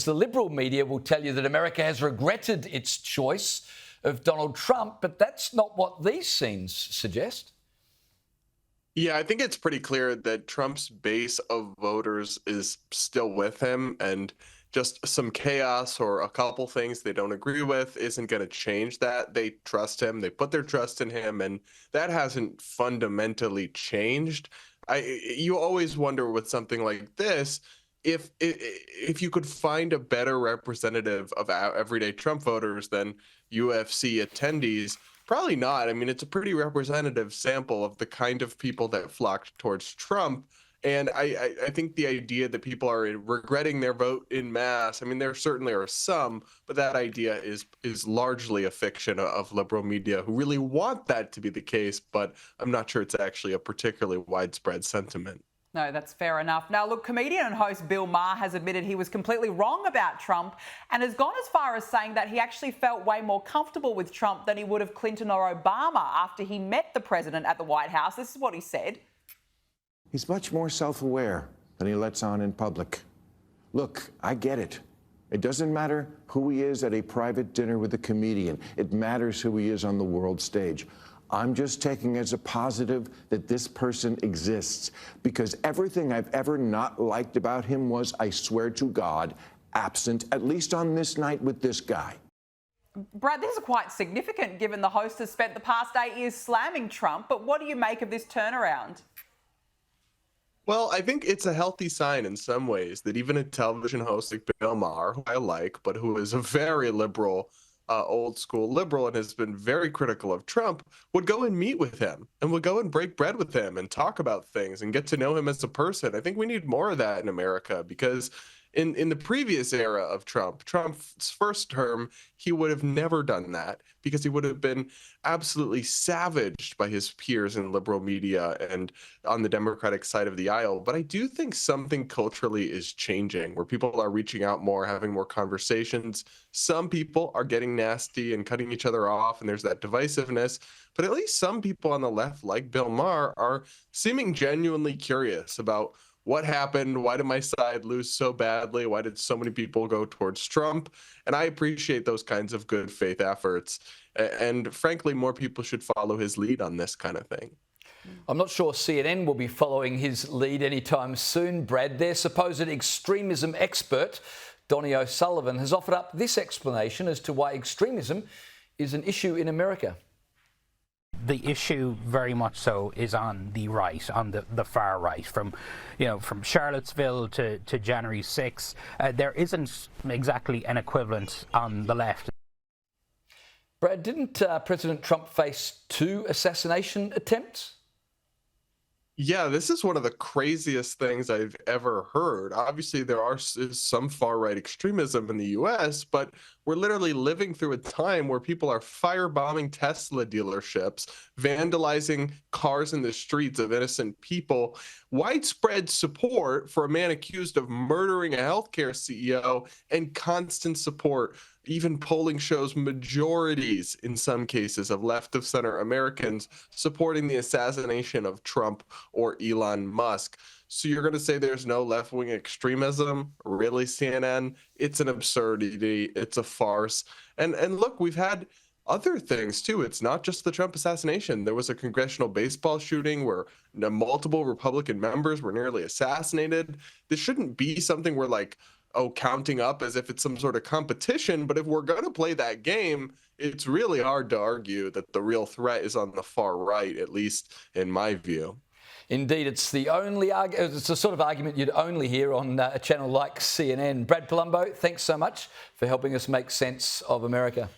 The liberal media will tell you that America has regretted its choice of Donald Trump, but that's not what these scenes suggest. Yeah, I think it's pretty clear that Trump's base of voters is still with him, and just some chaos or a couple things they don't agree with isn't going to change that. They trust him, they put their trust in him, and that hasn't fundamentally changed. You always wonder with something like this if you could find a better representative of everyday Trump voters than UFC attendees. Probably not. I mean, it's a pretty representative sample of the kind of people that flocked towards Trump. And I think the idea that people are regretting their vote in mass, I mean, there certainly are some, but that idea is largely a fiction of liberal media who really want that to be the case. But I'm not sure it's actually a particularly widespread sentiment. No, that's fair enough. Now, look, comedian and host Bill Maher has admitted he was completely wrong about Trump and has gone as far as saying that he actually felt way more comfortable with Trump than he would have Clinton or Obama after he met the president at the White House. This is what he said. He's much more self-aware than he lets on in public. Look, I get it. It doesn't matter who he is at a private dinner with a comedian. It matters who he is on the world stage. I'm just taking as a positive that this person exists, because everything I've ever not liked about him was, I swear to God, absent, at least on this night with this guy. Brad, this is quite significant given the host has spent the past 8 years slamming Trump, but what do you make of this turnaround? Well, I think it's a healthy sign in some ways that even a television host like Bill Maher, who I like, but who is a very liberal, old school liberal and has been very critical of Trump, would go and meet with him and would go and break bread with him and talk about things and get to know him as a person. I think we need more of that in America, because in the previous era of Trump's first term, he would have never done that because he would have been absolutely savaged by his peers in liberal media and on the Democratic side of the aisle. But I do think something culturally is changing, where people are reaching out more, having more conversations. Some people are getting nasty and cutting each other off, and there's that divisiveness. But at least some people on the left, like Bill Maher, are seeming genuinely curious about what happened? Why did my side lose so badly? Why did so many people go towards Trump? And I appreciate those kinds of good faith efforts. And frankly, more people should follow his lead on this kind of thing. I'm not sure CNN will be following his lead anytime soon, Brad. Their supposed extremism expert, Donnie O'Sullivan, has offered up this explanation as to why extremism is an issue in America. The issue very much so is on the right, on the far right, from Charlottesville to January 6th. There isn't exactly an equivalent on the left. Brad, didn't President Trump face 2 assassination attempts? Yeah, this is one of the craziest things I've ever heard. Obviously, there is some far-right extremism in the U.S., but we're literally living through a time where people are firebombing Tesla dealerships, vandalizing cars in the streets of innocent people. Widespread support for a man accused of murdering a healthcare CEO, and constant support. Even polling shows majorities, in some cases, of left-of-center Americans supporting the assassination of Trump or Elon Musk. So you're going to say there's no left-wing extremism? Really, CNN? It's an absurdity. It's a farce. And look, we've had other things too. It's not just the Trump assassination. There was a congressional baseball shooting where multiple Republican members were nearly assassinated. This shouldn't be something we're like, counting up as if it's some sort of competition. But if we're going to play that game, it's really hard to argue that the real threat is on the far right, at least in my view. Indeed, it's the sort of argument you'd only hear on a channel like CNN. Brad Polumbo, thanks so much for helping us make sense of America.